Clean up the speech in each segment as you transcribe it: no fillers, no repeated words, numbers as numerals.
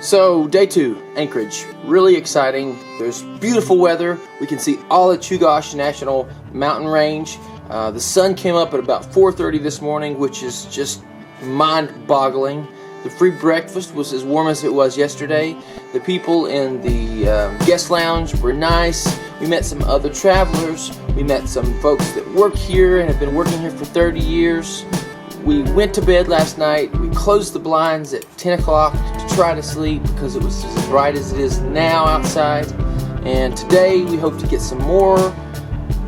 So day 2, Anchorage, really exciting. There's beautiful weather. We can see all the Chugach National Mountain Range. The sun came up at about 4:30 this morning, which is just mind-boggling. The free breakfast was as warm as it was yesterday. The people in the guest lounge were nice. We met some other travelers. We met some folks that work here and have been working here for 30 years. We went to bed last night. We closed the blinds at 10 o'clock to try to sleep because it was as bright as it is now outside. And today we hope to get some more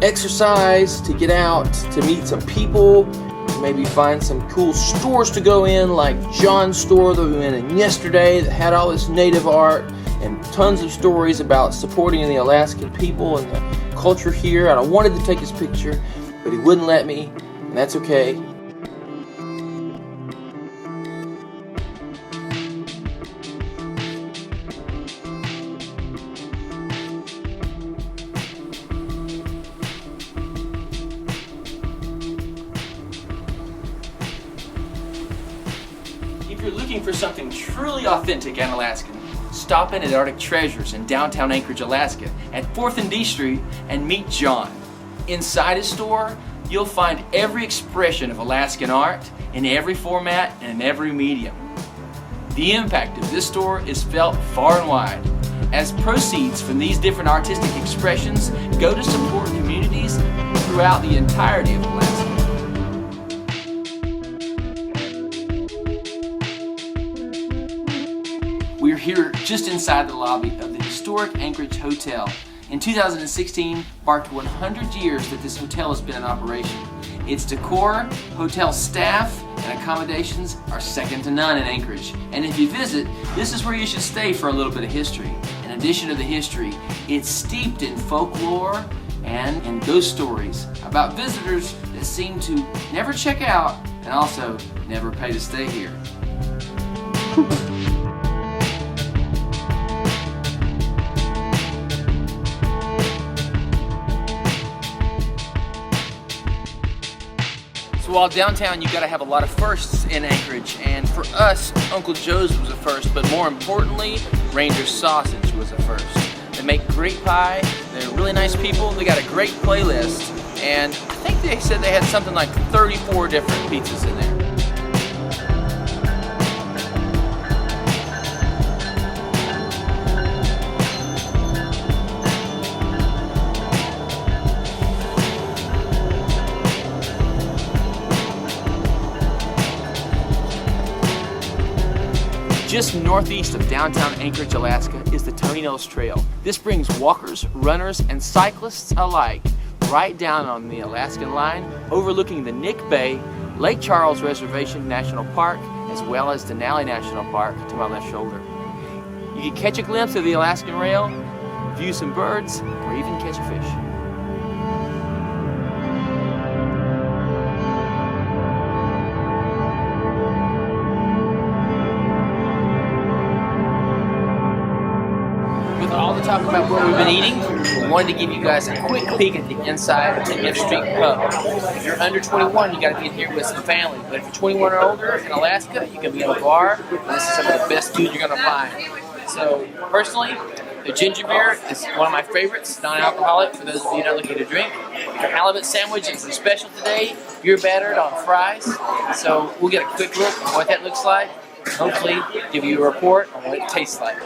exercise, to get out, to meet some people, to maybe find some cool stores to go in, like John's store that we went in yesterday that had all this native art and tons of stories about supporting the Alaskan people and the culture here. And I wanted to take his picture, but he wouldn't let me, and that's okay. If you're looking for something truly authentic and Alaskan, stop in at Arctic Treasures in downtown Anchorage, Alaska at 4th and D Street and meet John. Inside his store, you'll find every expression of Alaskan art in every format and in every medium. The impact of this store is felt far and wide, as proceeds from these different artistic expressions go to support communities throughout the entirety of Alaska. We're here just inside the lobby of the historic Anchorage Hotel. In 2016 marked 100 years that this hotel has been in operation. Its decor, hotel staff, and accommodations are second to none in Anchorage. And if you visit, this is where you should stay for a little bit of history. In addition to the history, it's steeped in folklore and in ghost stories about visitors that seem to never check out and also never pay to stay here. So while downtown, you gotta have a lot of firsts in Anchorage, and for us, Uncle Joe's was a first, but more importantly, Ranger's Sausage was a first. They make great pie, they're really nice people, they got a great playlist, and I think they said they had something like 34 different pizzas in there. Just northeast of downtown Anchorage, Alaska is the Tony Nose Trail. This brings walkers, runners, and cyclists alike right down on the Alaskan line, overlooking the Nick Bay, Lake Charles Reservation National Park, as well as Denali National Park to my left shoulder. You can catch a glimpse of the Alaskan Rail, view some birds, or even catch a fish. Talking about what we've been eating, we wanted to give you guys a quick peek at the inside of the F Street Pub. If you're under 21, you got to be in here with some family. But if you're 21 or older in Alaska, you can be in a bar, and this is some of the best food you're going to find. So, personally, the ginger beer is one of my favorites, non-alcoholic, for those of you not looking to drink. The halibut sandwich is a special today, beer battered on fries. So, we'll get a quick look at what that looks like, and hopefully give you a report on what it tastes like.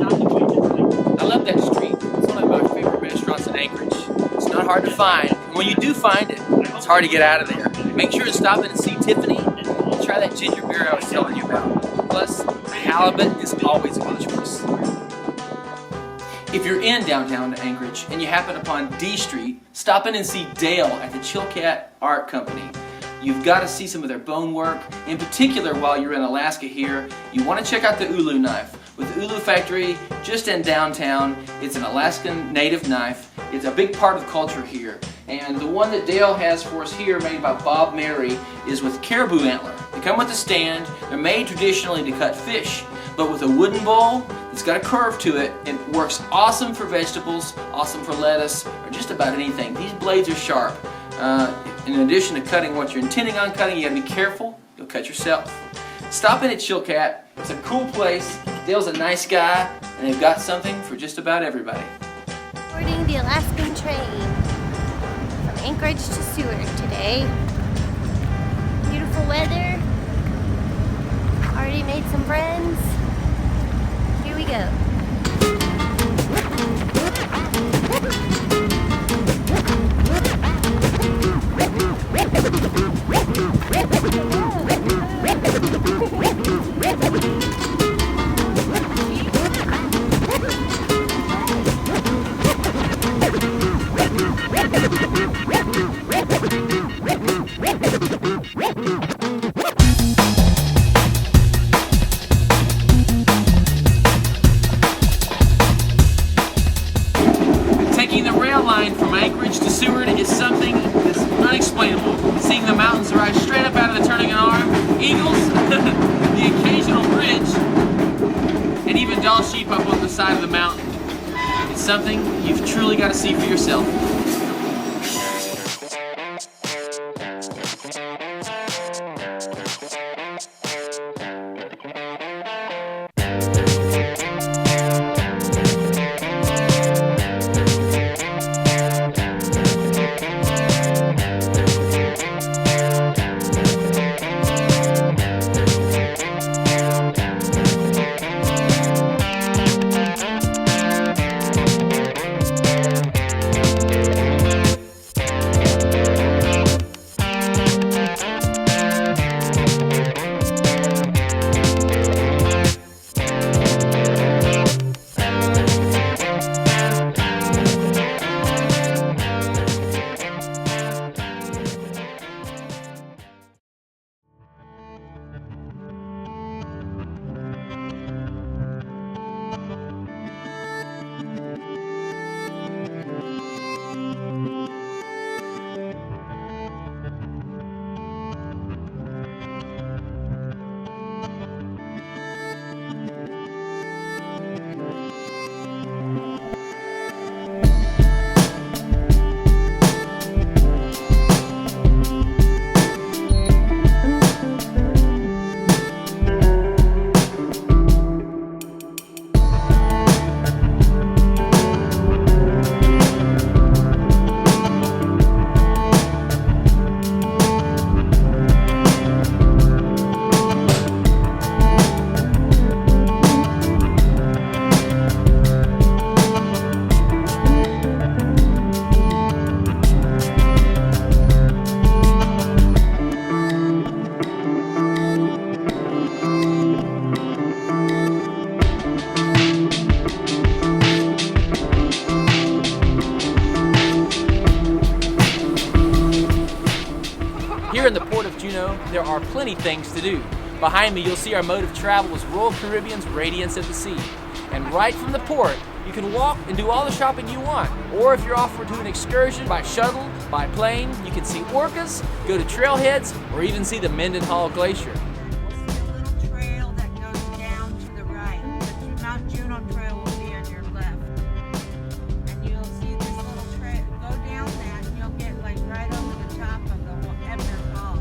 I love that street. It's one of my favorite restaurants in Anchorage. It's not hard to find. And when you do find it, it's hard to get out of there. Make sure to stop in and see Tiffany and try that ginger beer I was telling you about. Plus, halibut is always a good choice. If you're in downtown Anchorage and you happen upon D Street, stop in and see Dale at the Chilkat Art Company. You've got to see some of their bone work. In particular, while you're in Alaska here, you want to check out the Ulu knife. With the Ulu Factory, just in downtown, it's an Alaskan native knife. It's a big part of the culture here. And the one that Dale has for us here, made by Bob Mary, is with caribou antler. They come with a stand. They're made traditionally to cut fish, but with a wooden bowl that's got a curve to it. It works awesome for vegetables, awesome for lettuce, or just about anything. These blades are sharp. In addition to cutting what you're intending on cutting, you gotta be careful. You'll cut yourself. Stop in at Chilkat. It's a cool place. Dale's a nice guy, and they've got something for just about everybody. Boarding the Alaskan train from Anchorage to Seward today. Beautiful weather. Already made some friends. Here we go. Taking the rail line from Anchorage to Seward is something that's unexplainable. Seeing the mountains rise straight up out of the turning arm, eagles, the occasional bridge, and even doll sheep up on the side of the mountain. It's something you've truly got to see for yourself. Here in the port of Juneau, there are plenty things to do. Behind me, you'll see our mode of travel is Royal Caribbean's Radiance at the Sea. And right from the port, you can walk and do all the shopping you want. Or if you're offered to an excursion by shuttle, by plane, you can see orcas, go to trailheads, or even see the Mendenhall Glacier. You'll see a little trail that goes down to the right. The Mount Juneau Trail will be on your left. And you'll see this little trail, go down that, and you'll get like right over the top of the Ebner Falls.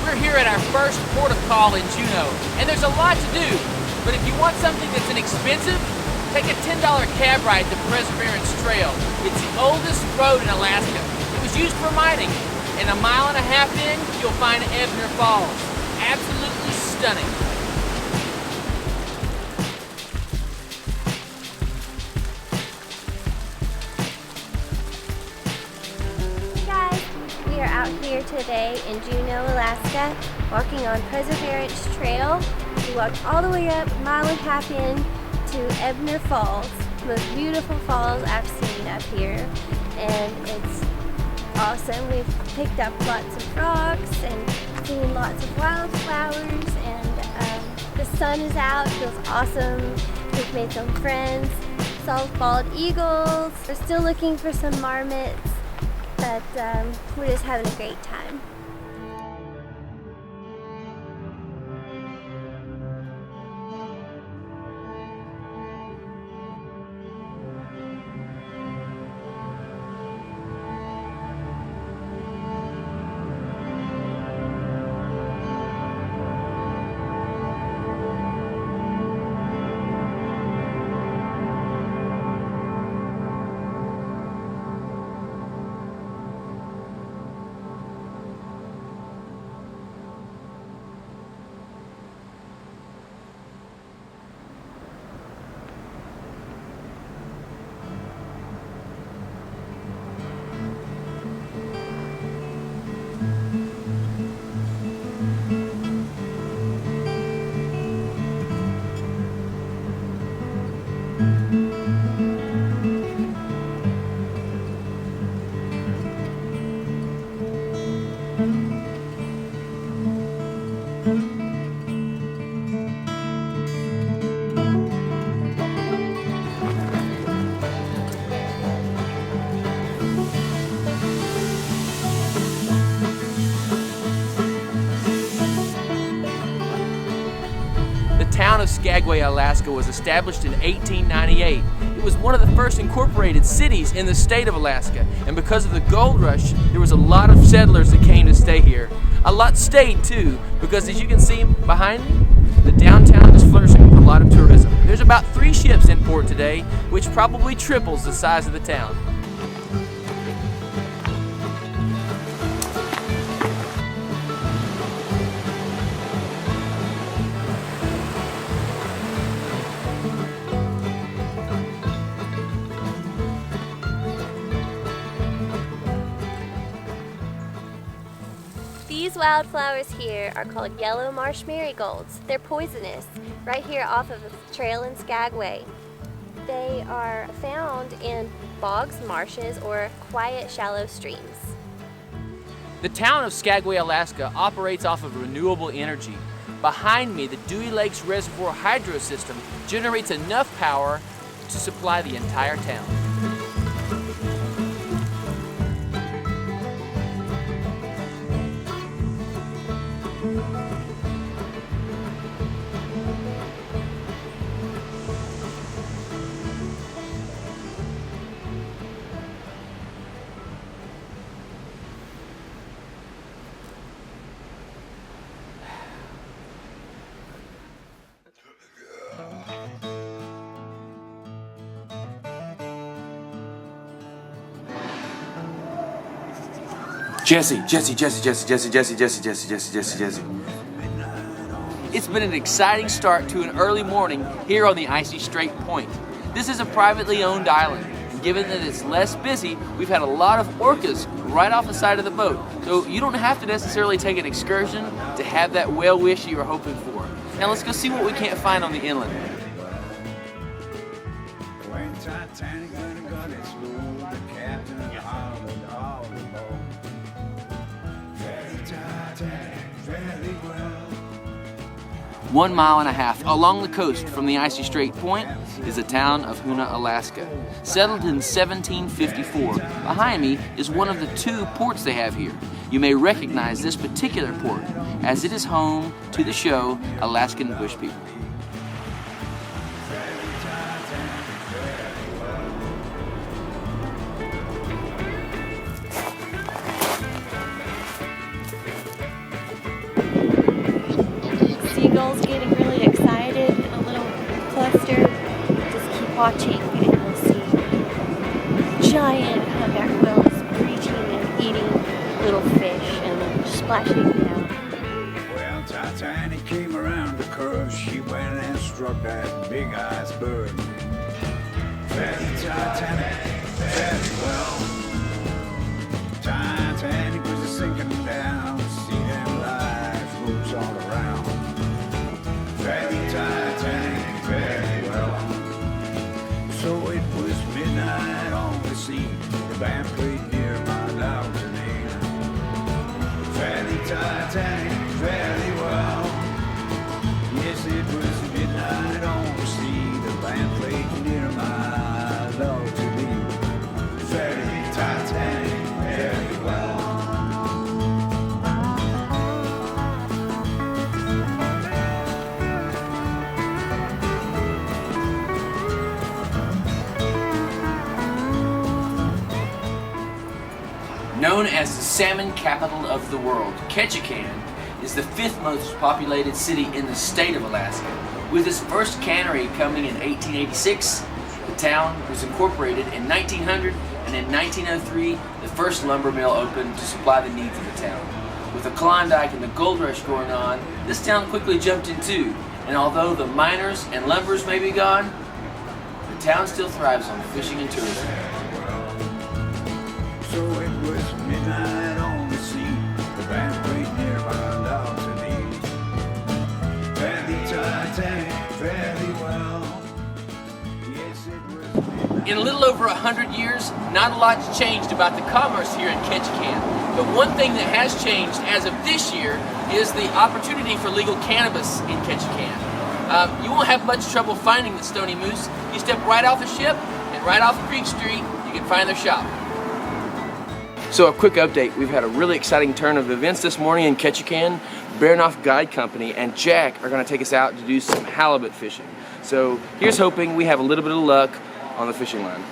We're here at our first port of call in Juneau, and there's a lot to do. But if you want something that's inexpensive, take a $10 cab ride to Perseverance Trail. It's the oldest road in Alaska. It was used for mining, and a mile and a half in, you'll find Ebner Falls. Absolutely stunning. Hey guys, we are out here today in Juneau, Alaska, walking on Perseverance Trail. We walked all the way up, a mile and a half in to Ebner Falls, the most beautiful falls I've seen up here, and it's awesome. We've picked up lots of frogs and seen lots of wildflowers, and sun is out, it feels awesome. We've made some friends, saw bald eagles. We're still looking for some marmots, but we're just having a great time. The town of Skagway, Alaska was established in 1898. It was one of the first incorporated cities in the state of Alaska, and because of the gold rush, there was a lot of settlers that came to stay here. A lot stayed too, because as you can see behind me, the downtown is flourishing with a lot of tourism. There's about 3 ships in port today, which probably triples the size of the town. These wildflowers here are called yellow marsh marigolds. They're poisonous, right here off of the trail in Skagway. They are found in bogs, marshes, or quiet, shallow streams. The town of Skagway, Alaska operates off of renewable energy. Behind me, the Dewey Lakes Reservoir Hydro System generates enough power to supply the entire town. Jesse. It's been an exciting start to an early morning here on the icy Strait Point. This is a privately owned island, and given that it's less busy, we've had a lot of orcas right off the side of the boat, so you don't have to necessarily take an excursion to have that whale wish you were hoping for. Now let's go see what we can't find on the inland. Titanic gonna gun its load, the captain hollered all aboard. Very Titanic, very well. 1.5 miles along the coast from the icy Strait Point is the town of Huna, Alaska. Settled in 1754, behind me is one of the 2 ports they have here. You may recognize this particular port as it is home to the show Alaskan Bush People. Seagulls getting really excited, a little cluster. Just keep watching and you'll see giant humpback whales breaching and eating little fish and then splashing down. Well, Titanic came around the curve, she went and struck that big iceberg. Very Titanic, very well. Titanic was a sinking down, see them lights moves all around. Very Titanic, very well. So it was midnight on the sea, the band played near my balcony. Very Titanic, very well. Yes, it was as the salmon capital of the world, Ketchikan is the 5th most populated city in the state of Alaska. With its first cannery coming in 1886, the town was incorporated in 1900, and in 1903, the first lumber mill opened to supply the needs of the town. With the Klondike and the gold rush going on, this town quickly jumped in too, and although the miners and lumbers may be gone, the town still thrives on fishing and tourism. So it was midnight on the sea. The band's played nearby dogs and eat. Fare the Titanic fairly well. Yes, it was midnight. In a little over 100 years, not a lot's changed about the commerce here in Ketchikan. But one thing that has changed as of this year is the opportunity for legal cannabis in Ketchikan. You won't have much trouble finding the Stony Moose. You step right off the ship and right off Creek Street, you can find their shop. So a quick update, we've had a really exciting turn of events this morning in Ketchikan. Baranoff Guide Company and Jack are going to take us out to do some halibut fishing. So here's hoping we have a little bit of luck on the fishing line.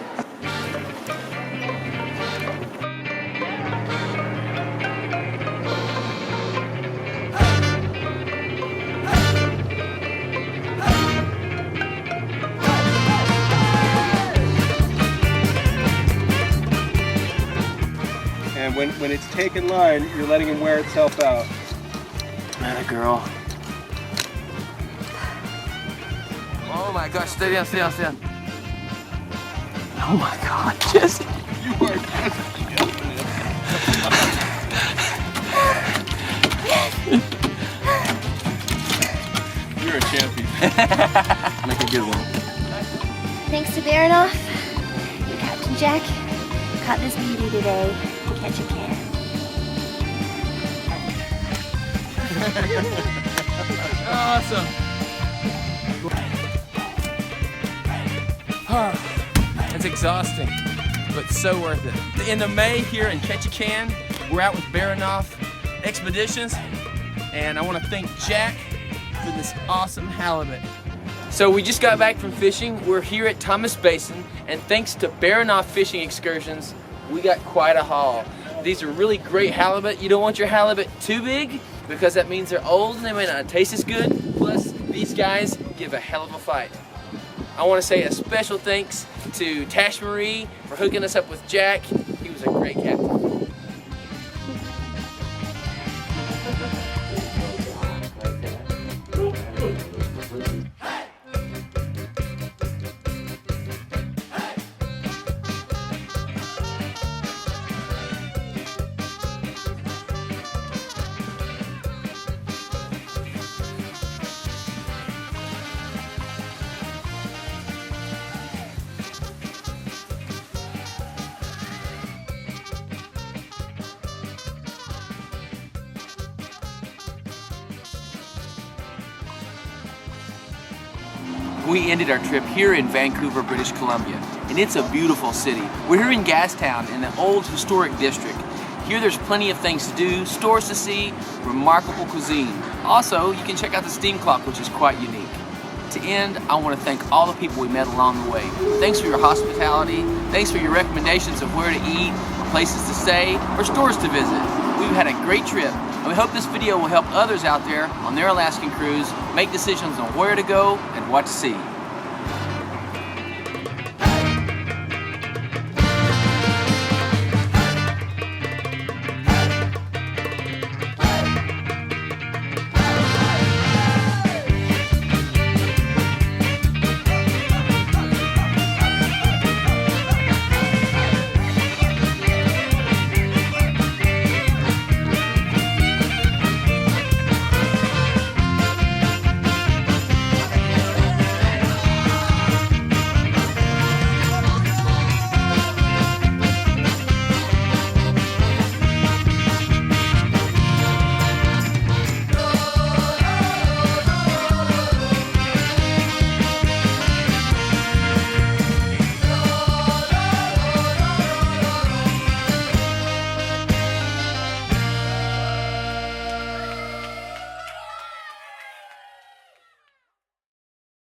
And when it's taken line, you're letting him wear itself out. Atta girl. Oh my gosh, stay down, stay down, stay down. Oh my God, Jesse. You are just killing it. You're a champion. Make a good one. Thanks to Baranoff and Captain Jack, we caught this beauty today in Ketchikan. Awesome. It's exhausting, but so worth it. The end of May here in Ketchikan, we're out with Baranoff Expeditions, and I want to thank Jack for this awesome halibut. So we just got back from fishing. We're here at Thomas Basin, and thanks to Baranoff Fishing Excursions, we got quite a haul. These are really great halibut. You don't want your halibut too big because that means they're old and they may not taste as good. Plus, these guys give a hell of a fight. I want to say a special thanks to Tash Marie for hooking us up with Jack. He was a great captain. We ended our trip here in Vancouver, British Columbia, and it's a beautiful city. We're here in Gastown in the old historic district. Here there's plenty of things to do, stores to see, remarkable cuisine. Also, you can check out the steam clock, which is quite unique. To end, I want to thank all the people we met along the way. Thanks for your hospitality, thanks for your recommendations of where to eat, places to stay, or stores to visit. We've had a great trip, and we hope this video will help others out there on their Alaskan cruise make decisions on where to go and what to see.